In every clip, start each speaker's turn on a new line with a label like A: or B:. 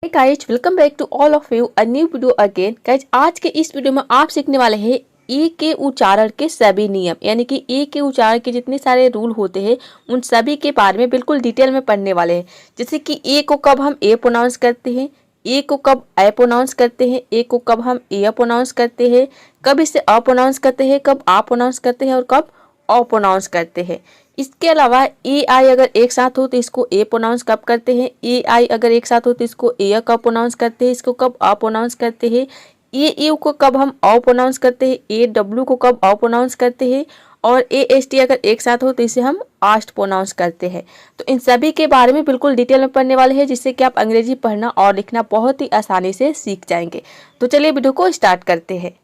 A: Hey guys, welcome back to all of you a new video again. Guys, आज के इस video में आप सीखने वाले हैं ए के उच्चारण के सभी नियम, यानी कि ए के उच्चारण के जितने सारे रूल होते हैं उन सभी के बारे में बिल्कुल डिटेल में पढ़ने वाले हैं। जैसे कि ए को कब हम ए प्रोनाउंस करते हैं, ए को कब ए प्रोनाउंस करते हैं, ए को कब हम ए प्रोनाउंस करते हैं, कब इसे अ प्रोनाउंस करते हैं, कब आ प्रोनाउंस करते हैं और कब अ प्रोनाउंस करते हैं। इसके अलावा ए आई अगर एक साथ हो तो इसको ए प्रोनाउंस कब करते हैं, ए आई अगर एक साथ हो तो इसको ए कब प्रोनाउंस करते हैं, इसको कब अ प्रोनाउंस करते हैं, ए यू को कब हम अ प्रोनाउंस करते हैं, ए डब्ल्यू को कब अ प्रोनाउंस करते हैं और ए एस टी अगर एक साथ हो तो इसे हम आस्ट प्रोनाउंस करते हैं। तो इन सभी के बारे में बिल्कुल डिटेल में पढ़ने वाले हैं, जिससे कि आप अंग्रेजी पढ़ना और लिखना बहुत ही आसानी से सीख जाएंगे। तो चलिए वीडियो को स्टार्ट करते हैं।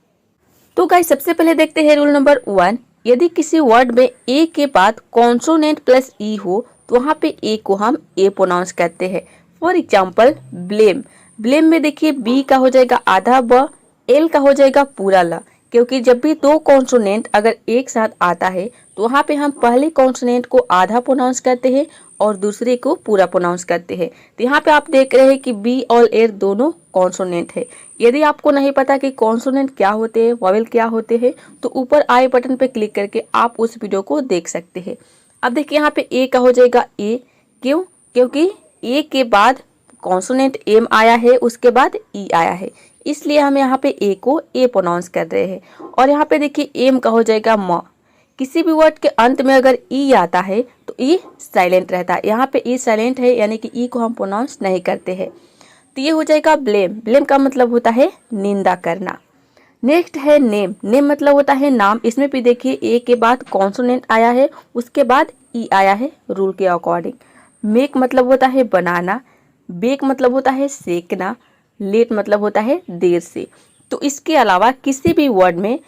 A: तो गाइस, सबसे पहले देखते हैं रूल नंबर 1। यदि किसी वर्ड में ए के बाद कॉन्सोनेंट प्लस ई हो तो वहाँ पे ए को हम ए प्रोनाउंस करते हैं। फॉर एग्जाम्पल ब्लेम, ब्लेम में देखिए बी का हो जाएगा आधा ब, एल का हो जाएगा पूरा ल, क्योंकि जब भी दो कॉन्सोनेंट अगर एक साथ आता है तो वहाँ पे हम पहले कॉन्सोनेंट को आधा प्रोनाउंस करते हैं और दूसरे को पूरा प्रोनाउंस करते हैं। तो यहाँ पे आप देख रहे हैं कि बी और एर दोनों कॉन्सोनेंट है। यदि आपको नहीं पता कि कॉन्सोनेंट क्या होते हैं, वॉवेल क्या होते हैं, तो ऊपर आई बटन पे क्लिक करके आप उस वीडियो को देख सकते हैं। अब देखिए यहाँ पे ए का हो जाएगा ए, क्यों? क्योंकि ए के बाद कॉन्सोनेंट एम आया है, उसके बाद ई आया है, इसलिए हम यहाँ पे ए को ए प्रोनाउंस कर रहे हैं। और यहाँ पे देखिए एम का हो जाएगा म। किसी भी वर्ड के अंत में अगर ई आता है तो ई साइलेंट रहता है, यहाँ पे ई साइलेंट है यानी कि ई को हम प्रोनाउंस नहीं करते हैं। तो ये हो जाएगा ब्लेम, ब्लेम का मतलब होता है निंदा करना। नेक्स्ट है नेम, नेम मतलब होता है नाम। इसमें भी देखिए ए के बाद कॉन्सोनेंट आया है, उसके बाद ई आया है रूल के अकॉर्डिंग। मेक मतलब होता है बनाना, बेक मतलब होता है सेकना, लेट मतलब होता है देर से। तो इसके अलावा किसी भी वर्ड में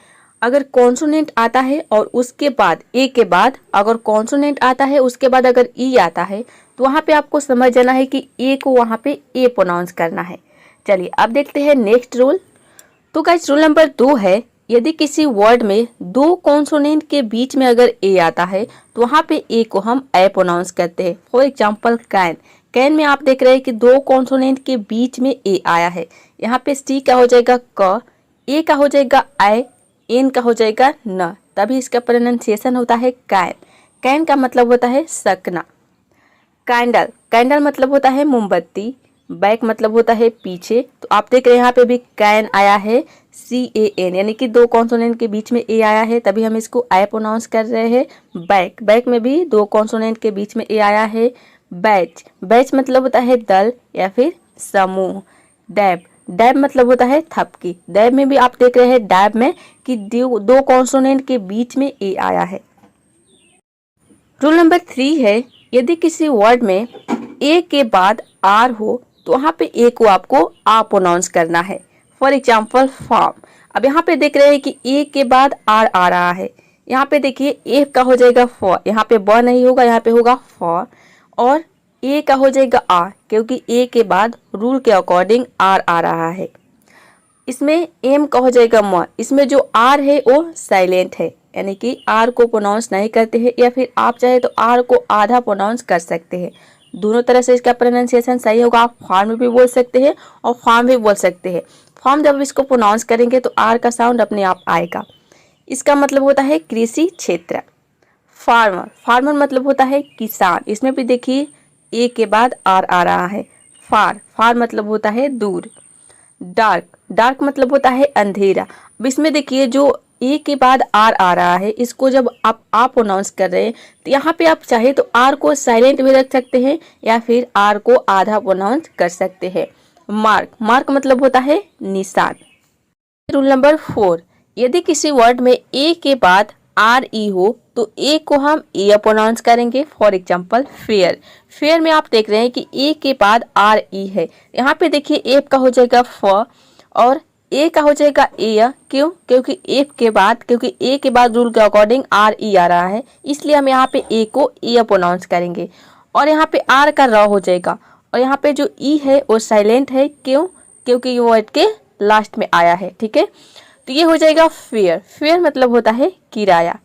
A: अगर कॉन्सोनेंट आता है और उसके बाद ए के बाद अगर कॉन्सोनेंट आता है, उसके बाद अगर ई आता है, तो वहाँ पे आपको समझ जाना है कि ए को वहाँ पे ए प्रोनाउंस करना है। चलिए अब देखते हैं नेक्स्ट रूल। तो गाइस, रूल नंबर 2 है, यदि किसी वर्ड में दो कॉन्सोनेंट के बीच में अगर ए आता है तो वहाँ पे ए को हम ए प्रोनाउंस करते हैं। फॉर एग्जाम्पल कैन, कैन में आप देख रहे हैं कि दो कॉन्सोनेंट के बीच में ए आया है। यहाँ पे सी का हो जाएगा क, ए का हो जाएगा आई, एन का हो जाएगा न, तभी इसका प्रोनाउंसिएशन होता है कैन। कैन का मतलब होता है सकना। कैंडल, कैंडल मतलब होता है मोमबत्ती। बैक मतलब होता है पीछे। तो आप देख रहे हैं यहाँ पे भी कैन आया है सी ए एन, यानी कि दो कॉन्सोनेंट के बीच में ए आया है, तभी हम इसको आई प्रोनाउंस कर रहे हैं। बैक, बैक में भी दो कॉन्सोनेंट के बीच में ए आया है। बैच, बैच मतलब होता है दल या फिर समूह। डैब, डैब मतलब होता है थपकी। डैब में भी आप देख रहे हैं डैब में कि दो कॉन्सोनेंट के बीच में ए आया है। रूल नंबर 3 है, यदि किसी वर्ड में ए के बाद आर हो तो वहाँ पे ए को आपको आ प्रोनाउंस करना है। फॉर एग्जाम्पल फार्म, अब यहाँ पे देख रहे हैं कि ए के बाद आर आ रहा है। यहाँ पे देखिए ए का हो जाएगा फॉर, यहाँ पे ब नहीं होगा, यहाँ पे होगा फॉर। और ए का हो जाएगा आ, क्योंकि ए के बाद रूल के अकॉर्डिंग आर आ रहा है। इसमें एम का हो जाएगा म, इसमें जो आर है वो साइलेंट है, यानी कि आर को प्रोनाउंस नहीं करते हैं, या फिर आप चाहे तो आर को आधा प्रोनाउंस कर सकते हैं। दोनों तरह से इसका प्रोनाउंसिएशन सही होगा। आप फार्म भी बोल सकते हैं और फार्म भी बोल सकते हैं। फार्म जब इसको प्रोनाउंस करेंगे तो आर का साउंड अपने आप आएगा। इसका मतलब होता है कृषि क्षेत्र। फार्मर, फार्मर मतलब होता है किसान। इसमें भी देखिए ए के बाद आर आ रहा है। फार, फार मतलब होता है दूर। डार्क, डार्क मतलब होता है अंधेरा। अब इसमें देखिए जो ए के बाद आर आ रहा है, इसको जब आप प्रोनाउंस कर रहे हैं तो यहाँ पे आप चाहे तो आर को साइलेंट भी रख सकते हैं या फिर आर को आधा प्रोनाउंस कर सकते हैं। मार्क, मार्क मतलब होता है निशान। रूल नंबर 4, यदि किसी वर्ड में ए के बाद आर ई हो तो ए को हम ए प्रोनाउंस करेंगे। फॉर एग्जाम्पल फेयर, फेयर में आप देख रहे हैं कि ए के बाद आर ई है। यहाँ पे देखिए एफ का हो जाएगा फ और ए का हो जाएगा ए, क्यों? क्योंकि ए के बाद रूल के अकॉर्डिंग आर ई आ रहा है, इसलिए हम यहाँ पे ए को ए प्रोनाउंस करेंगे। और यहाँ पे आर का र हो जाएगा और यहाँ पे जो ई है वो साइलेंट है, क्यों? क्योंकि ये वर्ड के लास्ट में आया है। ठीक है, तो ये हो जाएगा फेयर। फेयर मतलब होता है किराया।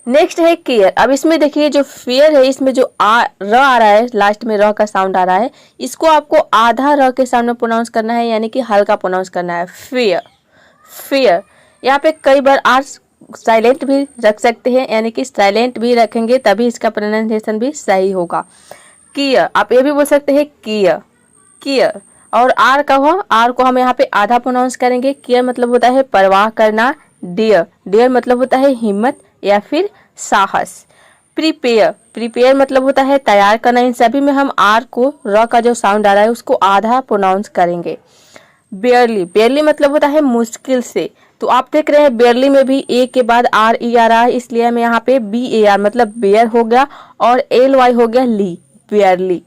A: नेक्स्ट है केयर। अब इसमें देखिए जो फेयर है, इसमें जो र आ रहा है, लास्ट में र का साउंड आ रहा है, इसको आपको आधा र के सामने प्रोनाउंस करना है, यानी कि हल्का प्रोनाउंस करना है, फेयर फेयर। यहाँ पे कई बार आर साइलेंट भी रख सकते हैं, यानी कि साइलेंट भी रखेंगे तभी इसका प्रोनाउंसिएशन भी सही होगा। कियर, आप ये भी बोल सकते हैं कियर कियर। और आर का हुआ, आर को हम यहाँ पे आधा प्रोनाउंस करेंगे। केयर मतलब होता है परवाह करना। डियर, डियर मतलब होता है हिम्मत या फिर साहस। प्रिपेयर, प्रिपेयर मतलब होता है तैयार करना। इन सभी में हम आर को, र का जो साउंड आ रहा है उसको आधा प्रोनाउंस करेंगे। बेयरली, बेयरली मतलब होता है मुश्किल से। तो आप देख रहे हैं बेयरली में भी ए के बाद आर ई आ रहा है, इसलिए हमें यहाँ पे बी ए आर मतलब बेयर हो गया और एल वाई हो गया ली, बेयरली।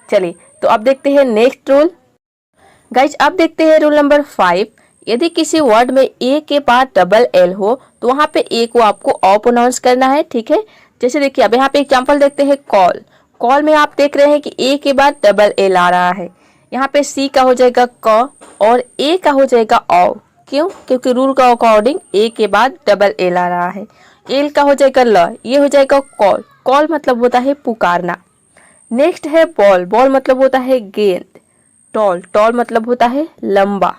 A: चलिए तो अब देखते हैं नेक्स्ट रूल। गाइज अब देखते हैं रूल नंबर 5। यदि किसी वर्ड में ए के बाद डबल एल हो तो वहां पे ए को आपको ओ प्रोनाउंस करना है, ठीक है। जैसे देखिए अब यहाँ पे एग्जांपल देखते हैं, कॉल। कॉल में आप देख रहे हैं कि ए के बाद डबल एल आ रहा है, यहाँ पे सी का हो जाएगा क और ए का हो जाएगा ओ। क्यों? क्योंकि रूल का अकॉर्डिंग ए के बाद डबल एल आ रहा है। एल का हो जाएगा ल, ये हो जाएगा कॉल। कॉल मतलब होता है पुकारना। नेक्स्ट है बॉल। बॉल मतलब होता है गेंद। टॉल, टॉल मतलब होता है लंबा।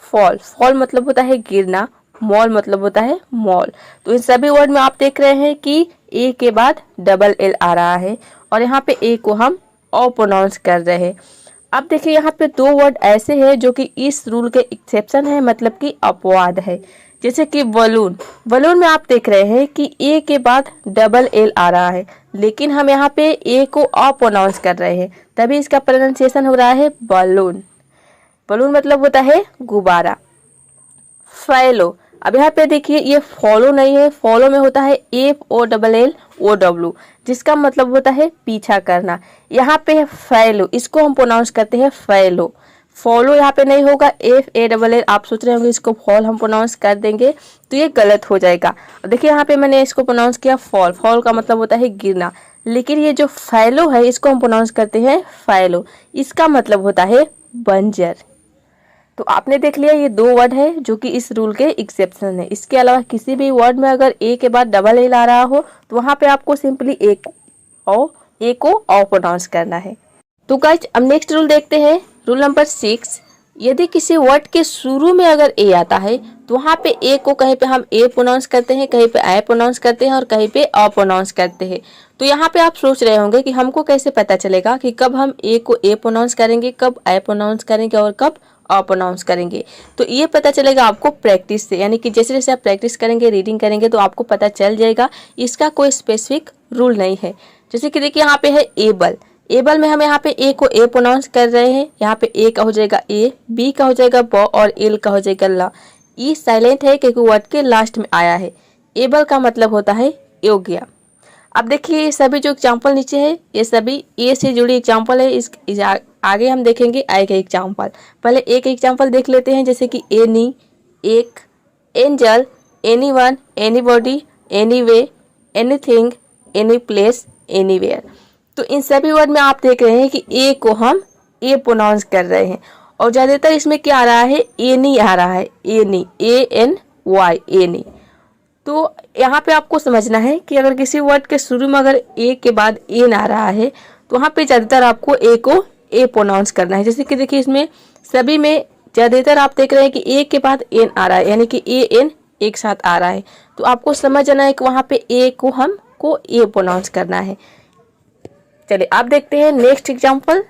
A: फॉल, फॉल मतलब होता है गिरना। मॉल मतलब होता है मॉल। तो इन सभी वर्ड में आप देख रहे हैं कि ए के बाद डबल एल आ रहा है और यहाँ पे ए को हम ओ प्रोनाउंस कर रहे हैं। अब देखिए यहाँ पे दो वर्ड ऐसे हैं जो कि इस रूल के एक्सेप्शन है, मतलब कि अपवाद है। जैसे कि बलून। बलून में आप देख रहे हैं कि ए के बाद डबल एल आ रहा है, लेकिन हम यहाँ पे ए को अ प्रोनाउंस कर रहे हैं, तभी इसका प्रोनाउंसिएशन हो रहा है बलून। बलून मतलब होता है गुब्बारा। फैलो। अब यहाँ पे देखिए ये फॉलो नहीं है, फॉलो में होता है F O double L O W, जिसका मतलब होता है पीछा करना। यहाँ पे है फैलो, इसको हम प्रोनाउंस करते हैं फैलो। फॉलो यहाँ पे नहीं होगा, एफ ए डबल एल। आप सोच रहे होंगे इसको फॉल हम प्रोनाउंस कर देंगे तो ये गलत हो जाएगा। देखिए यहाँ पे मैंने इसको प्रोनाउंस किया फॉल। फॉल का मतलब होता है गिरना, लेकिन ये जो फैलो है इसको हम प्रोनाउंस करते हैं फैलो, इसका मतलब होता है बंजर। तो आपने देख लिया ये दो वर्ड है जो कि इस रूल के एक्सेप्शन है। इसके अलावा किसी भी वर्ड में अगर ए के बाद डबल एल आ रहा हो तो वहां पे आपको सिंपली ए को ओ प्रोनाउंस करना है। तो गाइज अब नेक्स्ट रूल देखते हैं, रूल नंबर 6। यदि किसी वर्ड के शुरू में अगर ए आता है तो वहां पे ए को कहीं पे हम ए प्रोनाउंस करते हैं, कहीं पे आई प्रोनाउंस करते हैं और कहीं पे अ प्रोनाउंस करते हैं। तो यहाँ पे आप सोच रहे होंगे कि हमको कैसे पता चलेगा कि कब हम ए को ए प्रोनाउंस करेंगे, कब आई प्रोनाउंस करेंगे और कब अ प्रोनाउंस करेंगे। तो ये पता चलेगा आपको प्रैक्टिस से, यानी कि जैसे जैसे आप प्रैक्टिस करेंगे, रीडिंग करेंगे तो आपको पता चल जाएगा। इसका कोई स्पेसिफिक रूल नहीं है। जैसे कि देखिए यहाँ पे है एबल। एबल में हम यहाँ पे ए को ए प्रोनाउंस कर रहे हैं, यहाँ पे ए का हो जाएगा ए, बी का हो जाएगा ब और एल का हो जाएगा ल। ई साइलेंट है क्योंकि वर्ड के लास्ट में आया है। एबल का मतलब होता है योग्य। अब देखिए ये सभी जो एग्जाम्पल नीचे है ये सभी ए से जुड़ी एग्जाम्पल है। इस आगे हम देखेंगे आई का एग्जाम्पल। पहले एक एग्जाम्पल देख लेते हैं, जैसे कि एनी, एक, angel, anyone, anybody, anyway, anything, any place, anywhere. तो इन सभी वर्ड में आप देख रहे हैं कि ए को हम ए प्रोनाउंस कर रहे हैं और ज्यादातर इसमें क्या आ रहा है, एनी आ रहा है, any, A N Y, any. तो यहाँ पे आपको समझना है कि अगर किसी वर्ड के शुरू में अगर ए के बाद एन आ रहा है तो वहाँ पे ज्यादातर आपको ए को ए प्रोनाउंस करना है। जैसे कि देखिए इसमें सभी में ज्यादातर आप देख रहे हैं कि ए के बाद एन आ रहा है, यानी कि ए एन एक साथ आ रहा है। तो आपको समझ जाना है कि वहाँ पे ए को हमको ए प्रोनाउंस करना है। चलिए आप देखते हैं नेक्स्ट एग्जाम्पल।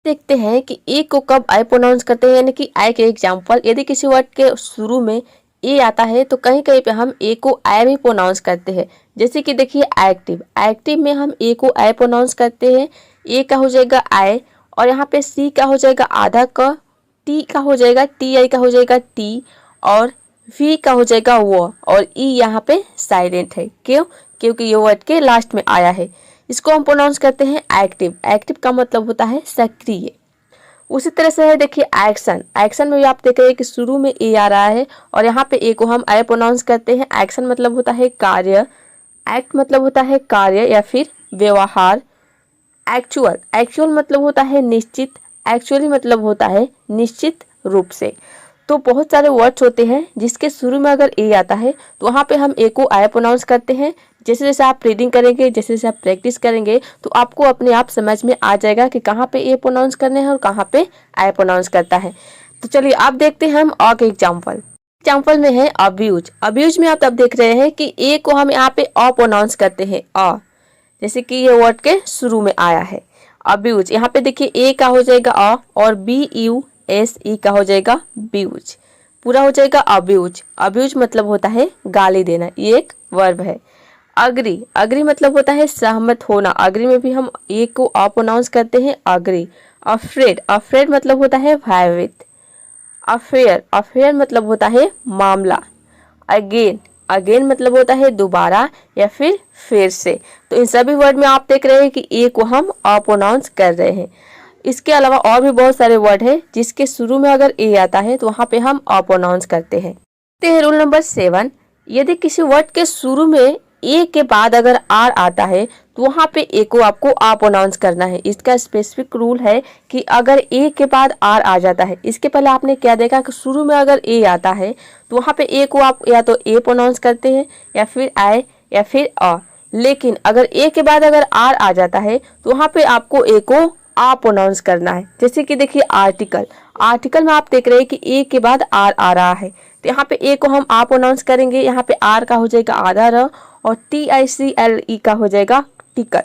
A: देखते हैं कि ए को कब आई प्रोनाउंस करते हैं, यानी कि आई के एग्जाम्पल। यदि किसी वर्ड के शुरू में ए आता है तो कहीं कहीं पे हम ए को आई भी प्रोनाउंस करते हैं। जैसे कि देखिए एक्टिव, एक्टिव में हम ए को आई प्रोनाउंस करते हैं। ए का हो जाएगा आई और यहाँ पे सी का हो जाएगा आधा क, टी का हो जाएगा टी, आई का हो जाएगा टी और वी का हो जाएगा वो और ई यहाँ पे साइलेंट है। क्यों? क्योंकि ये वर्ड के लास्ट में आया है। इसको हम प्रोनाउंस करते हैं एक्टिव। एक्टिव का मतलब होता है सक्रिय। उसी तरह से है देखिए एक्शन। एक्शन में भी आप देख रहे हैं कि शुरू में ए आ रहा है और यहाँ पे ए को हम आई प्रोनाउंस करते हैं। एक्शन मतलब होता है कार्य, एक्ट मतलब होता है कार्य या फिर व्यवहार। एक्चुअल, एक्चुअल मतलब होता है निश्चित, एक्चुअली मतलब होता है निश्चित रूप से। तो बहुत सारे वर्ड्स होते हैं जिसके शुरू में अगर ए आता है तो वहाँ पे हम ए को आई प्रोनाउंस करते हैं। जैसे जैसे आप रीडिंग करेंगे, जैसे जैसे आप प्रैक्टिस करेंगे तो आपको अपने आप समझ में आ जाएगा कि कहाँ पे ए प्रोनाउंस करने हैं और कहाँ पे आई प्रोनाउंस करता है। तो चलिए आप देखते हैं हम और के एग्जाम्पल में है अब्यूज। अब्यूज में आप तब देख रहे हैं कि ए को हम यहाँ पे अ प्रोनाउंस करते हैं अ, जैसे कि ये वर्ड के शुरू में आया है अब्यूज। यहाँ पे देखिए ए का हो जाएगा अ और BUSE का हो जाएगा ब्यूज, पूरा हो जाएगा अब्यूज। अब्यूज मतलब होता है गाली देना, ये एक वर्ब है। अग्री मतलब होता है सहमत होना। अग्री में भी हम ए को अ प्रोनाउंस करते हैं अग्री। अफ्रेड मतलब होता है भयभीत। अफेयर मतलब होता है मामला। अगेन मतलब होता है दोबारा या फिर से। तो इन सभी वर्ड में आप देख रहे हैं कि ए को हम अ प्रोनाउंस कर रहे हैं। इसके अलावा और भी बहुत सारे वर्ड हैं जिसके शुरू में अगर ए आता है तो वहाँ पे हम अ प्रोनाउंस करते हैं। रूल नंबर 7, यदि किसी वर्ड के शुरू में ए के बाद अगर आर आता है तो वहाँ पे ए को आपको आ प्रोनाउंस करना है। इसका स्पेसिफिक रूल है कि अगर ए के बाद आर आ जाता है, इसके पहले आपने क्या देखा कि शुरू में अगर ए आता है तो वहाँ पे ए को आप या तो ए प्रोनाउंस करते हैं या फिर आई या फिर अ। लेकिन अगर ए के बाद अगर आर आ जाता है तो वहाँ पे आपको ए को आ प्रोनाउंस करना है। जैसे कि देखिए आर्टिकल में आप देख रहे हैं कि ए के बाद आर आ रहा है तो यहाँ पे ए को हम आ प्रोनाउंस करेंगे। यहाँ पे आर का हो जाएगा आधा र और TICLE का हो जाएगा टिकल,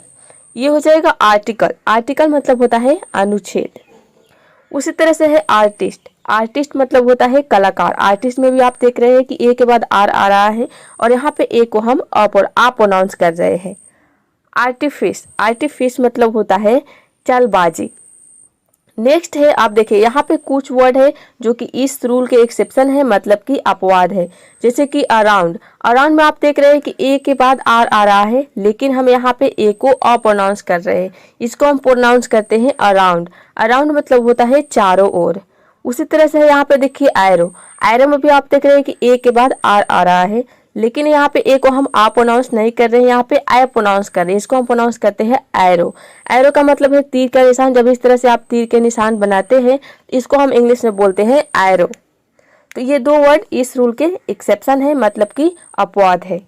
A: ये हो जाएगा आर्टिकल मतलब होता है अनुच्छेद। उसी तरह से है आर्टिस्ट मतलब होता है कलाकार। आर्टिस्ट में भी आप देख रहे हैं कि ए के बाद आर आ रहा है और यहाँ पे ए को हम आ प्रोनाउंस कर रहे हैं। आर्टिफिस मतलब होता है चालबाजी। नेक्स्ट है आप देखिए यहाँ पे कुछ वर्ड है जो कि इस रूल के एक्सेप्शन है, मतलब कि अपवाद है। जैसे कि अराउंड में आप देख रहे हैं कि ए के बाद आर आ रहा है लेकिन हम यहाँ पे ए को अ प्रोनाउंस कर रहे हैं, इसको हम प्रोनाउंस करते हैं अराउंड मतलब होता है चारों ओर। उसी तरह से यहाँ पे देखिए एरो में भी आप देख रहे हैं कि ए के बाद आर आ रहा है लेकिन यहाँ पे ए को हम आ प्रोनाउंस नहीं कर रहे हैं, यहाँ पे आई प्रोनाउंस कर रहे हैं, इसको हम प्रोनाउंस करते हैं एरो का मतलब है तीर का निशान। जब इस तरह से आप तीर के निशान बनाते हैं इसको हम इंग्लिश में बोलते हैं एरो। तो ये दो वर्ड इस रूल के एक्सेप्शन है, मतलब कि अपवाद है।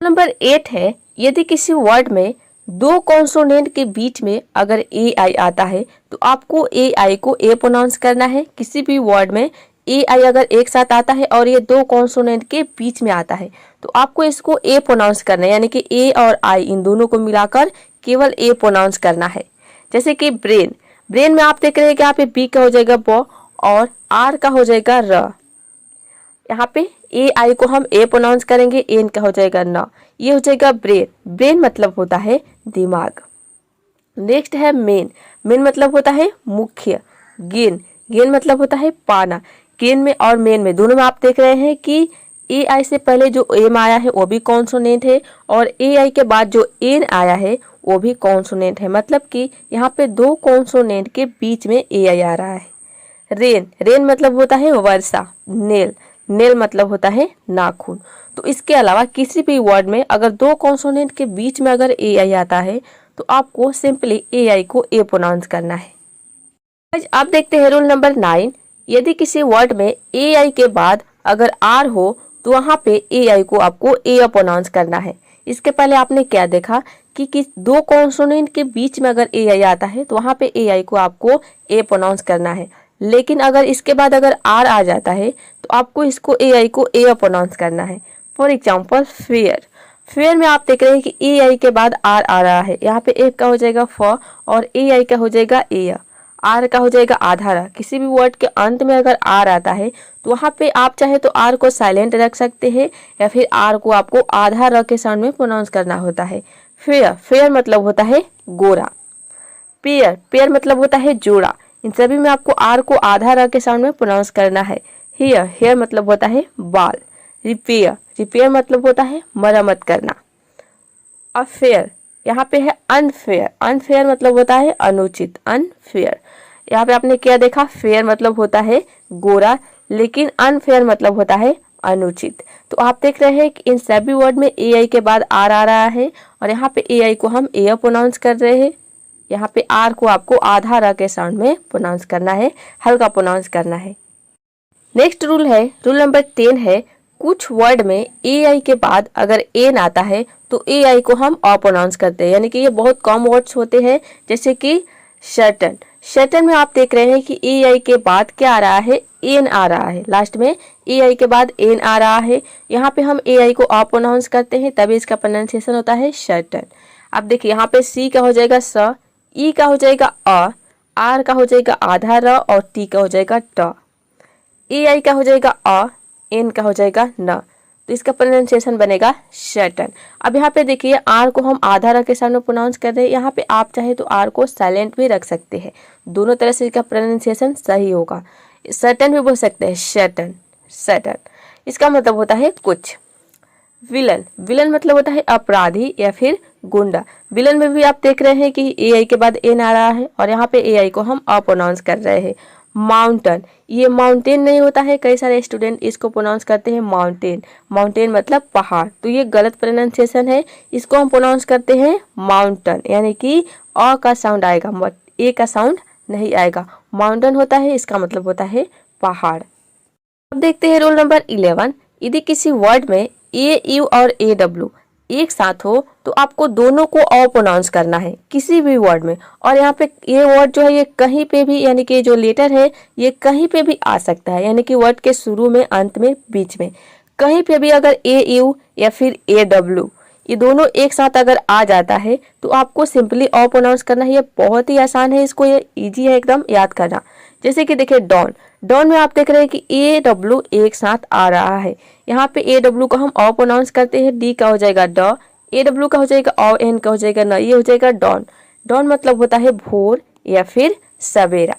A: नंबर 8 है, यदि किसी वर्ड में दो कॉन्सोनेंट के बीच में अगर AI आता है तो आपको AI को ए प्रोनाउंस करना है। किसी भी वर्ड में AI अगर एक साथ आता है और ये दो कॉन्सोनेंट के बीच में आता है तो आपको इसको ए प्रोनाउंस करना है, यानी कि ए और आई इन दोनों को मिलाकर केवल ए प्रोनाउंस करना है। जैसे कि ब्रेन में आप देख रहे हैं कि यहाँ पे बी का हो जाएगा ब और आर का हो जाएगा र। यहाँ पे AI को हम ए प्रोनाउंस करेंगे, एन का हो जाएगा न, ये हो जाएगा ब्रेन मतलब होता है दिमाग। नेक्स्ट है मेन मतलब होता है मुख्य। गेन मतलब होता है पाना। गेन में और मेन में दोनों में आप देख रहे हैं कि AI से पहले जो एम आया है वो भी कॉन्सोनेंट है और AI के बाद जो एन आया है वो भी कॉन्सोनेंट है, मतलब कि यहाँ पे दो कॉन्सोनेंट के बीच में AI आ रहा है। रेन मतलब होता है वर्षा। नेल मतलब होता है नाखून। तो इसके अलावा किसी भी वर्ड में अगर दो कॉन्सोनेंट के बीच में अगर AI आता है तो आपको सिंपली AI को ए प्रोनाउंस करना है। अब देखते हैं रूल नंबर 9, यदि किसी वर्ड में AI के बाद अगर आर हो तो वहाँ पे AI को आपको ए प्रोनाउंस करना है। इसके पहले आपने क्या देखा कि दो कॉन्सोनेंट के बीच में अगर AI आता है तो वहाँ पे AI को आपको ए प्रोनाउंस करना है, लेकिन अगर इसके बाद अगर आर आ जाता है तो आपको इसको AI को ए प्रोनाउंस करना है। फॉर एग्जाम्पल फेयर में आप देख रहे हैं कि AI के बाद आर आ रहा है, यहाँ पे एक का हो जाएगा फ और AI का हो जाएगा ए, आर का हो जाएगा आधा र। किसी भी वर्ड के अंत में अगर आर आता है तो वहाँ पे आप चाहे तो आर को साइलेंट रख सकते हैं या फिर आर को आपको आधा र के साउंड में प्रोनाउंस करना होता है। फेयर मतलब होता है गोरा। पेयर मतलब होता है जोड़ा। इन सभी में आपको आर को आधा र के साउंड में प्रोनाउंस करना है। हेयर मतलब होता है बाल। रिपेयर मतलब होता है मरम्मत करना। अफेयर यहाँ पे है अनफेयर मतलब होता है अनुचित। अनफेयर यहाँ पे आपने क्या देखा, फेयर मतलब होता है गोरा लेकिन अनफेयर मतलब होता है अनुचित। तो आप देख रहे हैं कि इन सभी वर्ड में AI के बाद आर आ रहा है और यहाँ पे AI को हम ए प्रोनाउंस कर रहे हैं। यहाँ पे आर को आपको आधा र के साउंड में प्रोनाउंस करना है, हल्का प्रोनाउंस करना है। नेक्स्ट रूल है, रूल नंबर 10 है, कुछ वर्ड में AI के बाद अगर एन आता है तो AI को हम ऑ प्रोनाउंस करते हैं, यानी कि ये बहुत कम वर्ड्स होते हैं, जैसे कि सर्टन। सर्टन में आप देख रहे हैं कि AI के बाद क्या आ रहा है, एन आ रहा है, लास्ट में AI के बाद एन आ रहा है। यहाँ पे हम AI को ऑ प्रोनाउंस करते हैं, तभी इसका प्रोनाउंसिएशन होता है सर्टन। अब देखिए यहाँ पे सी का हो जाएगा स, ई का हो जाएगा अ, आर का हो जाएगा आधा र और टी का हो जाएगा ट। AI का हो जाएगा अ, एन का हो जाएगा न, तो इसका प्रोनाउंसिएशन बनेगा सर्टन। अब यहाँ पे देखिए आर को हम आधा र के सामने प्रोनाउंस कर रहे हैं, यहाँ पे आप चाहे तो आर को साइलेंट भी रख सकते हैं, दोनों तरह से इसका प्रोनाउंसिएशन सही होगा। सर्टन भी बोल सकते हैं, सर्टन सर्टन। इसका मतलब होता है कुछ। विलन, विलन मतलब होता है अपराधी या फिर गुंडा। विलन में भी आप देख रहे हैं कि AI के बाद एन आ रहा है और यहाँ पे AI को हम अ प्रोनाउंस कर रहे हैं। माउंटेन, ये माउंटेन नहीं होता है, कई सारे स्टूडेंट इसको प्रोनाउंस करते हैं माउंटेन। माउंटेन मतलब पहाड़, तो ये गलत प्रोनाउंसिएशन है, इसको हम प्रोनाउंस करते हैं माउंटेन, यानी कि अ का साउंड आएगा, ए का साउंड नहीं आएगा। माउंटेन होता है, इसका मतलब होता है पहाड़। अब देखते हैं रूल नंबर 11। यदि किसी वर्ड में AU और AW एक साथ हो तो आपको दोनों को ऑ प्रोनाउंस करना है किसी भी वर्ड में। और यहाँ पे ये वर्ड जो है ये कहीं पे भी, यानी कि जो लेटर है ये कहीं पे भी आ सकता है, यानी कि वर्ड के शुरू में, अंत में, बीच में, कहीं पे भी अगर AU या फिर AW ये दोनों एक साथ अगर आ जाता है तो आपको सिंपली ऑ प्रोनाउंस करना है। ये बहुत ही आसान है, इसको ये ईजी है एकदम याद करना। जैसे कि देखिए डॉन, डॉन में आप देख रहे हैं कि AW एक साथ आ रहा है, यहाँ पे AW को हम ऑ प्रोनाउंस करते हैं, डी का हो जाएगा ड, AW का हो जाएगा ऑ, एन का हो जाएगा न, ये हो जाएगा डॉन। डॉन मतलब होता है भोर या फिर सवेरा।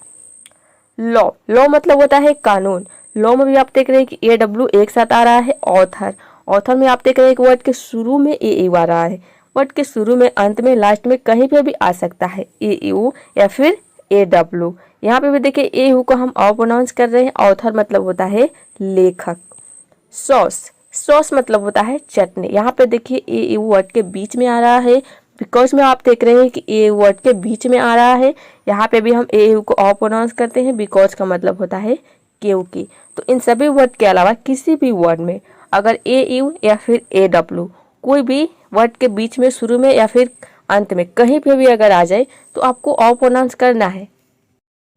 A: लॉ, लॉ मतलब होता है कानून। लॉ में भी आप देख रहे हैं कि AW एक साथ आ रहा है। ऑथर, ऑथर में आप देख रहे हैं कि वर्ड के शुरू में AU आ रहा है, वर्ड के शुरू में, अंत में, लास्ट में कहीं पे भी आ सकता है AU या फिर AW। यहाँ पे भी देखिए AU को हम ऑ प्रोनाउंस कर रहे हैं। ऑथर मतलब होता है लेखक। सॉस, सॉस मतलब होता है चटनी। यहाँ पे देखिए AU वर्ड के बीच में आ रहा है, बिकॉज में आप देख रहे हैं कि AU वर्ड के बीच में आ रहा है, यहाँ पे भी हम AU को ऑ प्रोनाउंस करते हैं, बिकॉज का मतलब होता है क्योंकि। तो इन सभी वर्ड के अलावा किसी भी वर्ड में अगर AU या फिर AW कोई भी वर्ड के बीच में, शुरू में या फिर अंत में कहीं पे भी अगर आ जाए तो आपको ऑ प्रोनाउंस करना है।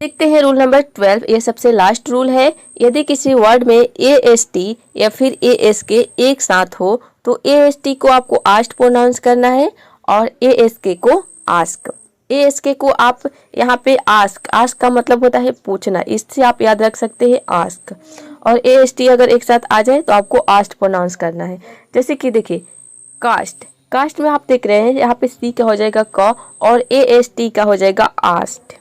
A: देखते हैं रूल नंबर 12, ये सबसे लास्ट रूल है। यदि किसी वर्ड में AST या फिर ASK एक साथ हो तो AST को आपको आस्ट प्रोनाउंस करना है और ASK को आस्क। ASK को आप यहाँ पे आस्क, आस्क का मतलब होता है पूछना, इससे आप याद रख सकते हैं आस्क। और AST अगर एक साथ आ जाए तो आपको आस्ट प्रोनाउंस करना है। जैसे कि देखिए कास्ट, कास्ट में आप देख रहे हैं यहाँ पे C का हो जाएगा क और AST का हो जाएगा आस्ट।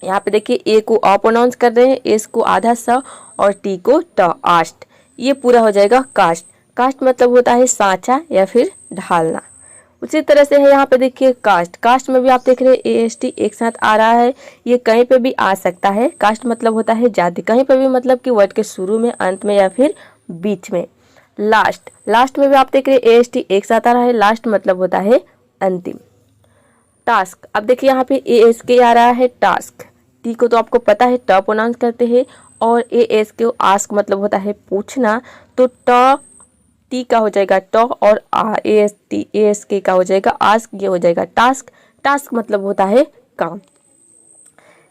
A: यहाँ पे देखिए ए को अ प्रोनाउंस कर रहे हैं, एस को आधा स और टी को ट, आस्ट। ये पूरा हो जाएगा कास्ट। कास्ट मतलब होता है सांचा या फिर ढालना। उसी तरह से है यहाँ पे देखिए कास्ट, कास्ट में भी आप देख रहे हैं AST एक साथ आ रहा है, ये कहीं पे भी आ सकता है। कास्ट मतलब होता है जाति, कहीं पे भी मतलब कि वर्ड के शुरू में, अंत में या फिर बीच में। लास्ट, लास्ट में भी आप देख रहे हैं AST एक साथ आ रहा है, लास्ट मतलब होता है अंतिम। टास्क, अब देखिए यहाँ पे ASK आ रहा है टास्क, टी को तो आपको पता है ट प्रोनाउंस करते हैं और ASK आस्क मतलब होता है पूछना, तो ट टी का हो जाएगा ट और ASK का हो जाएगा आस्क, ये हो जाएगा टास्क। टास्क मतलब होता है काम।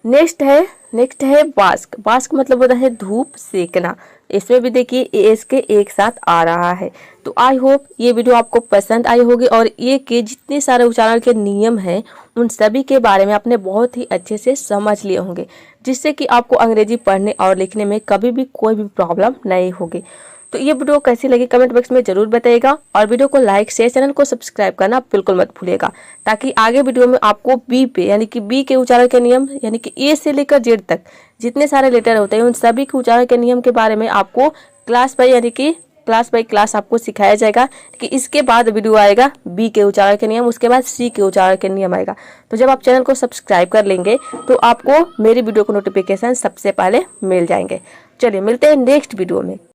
A: नेक्स्ट है बास्क, बास्क मतलब होता है धूप सेकना। इसमें भी देखिए ASK एक साथ आ रहा है। तो आई होप ये वीडियो आपको पसंद आई होगी और ये के जितने सारे उच्चारण के नियम हैं उन सभी के बारे में आपने बहुत ही अच्छे से समझ लिए होंगे, जिससे कि आपको अंग्रेजी पढ़ने और लिखने में कभी भी कोई भी प्रॉब्लम नहीं होगी। तो ये वीडियो कैसी लगी कमेंट बॉक्स में जरूर बताइएगा और वीडियो को लाइक शेयर, चैनल को सब्सक्राइब करना बिल्कुल मत भूलिएगा, ताकि आगे वीडियो में आपको बी पे, यानी कि बी के उच्चारण के नियम, यानी कि ए से लेकर जेड तक जितने सारे लेटर होते हैं उन सभी के उच्चारण के नियम के बारे में आपको क्लास बाय, यानी कि क्लास बाय क्लास आपको सिखाया जाएगा। कि इसके बाद वीडियो आएगा बी के उच्चारण के नियम, उसके बाद सी के उच्चारण के नियम आएगा। तो जब आप चैनल को सब्सक्राइब कर लेंगे तो आपको मेरी वीडियो को नोटिफिकेशन सबसे पहले मिल जाएंगे। चलिए मिलते हैं नेक्स्ट वीडियो में।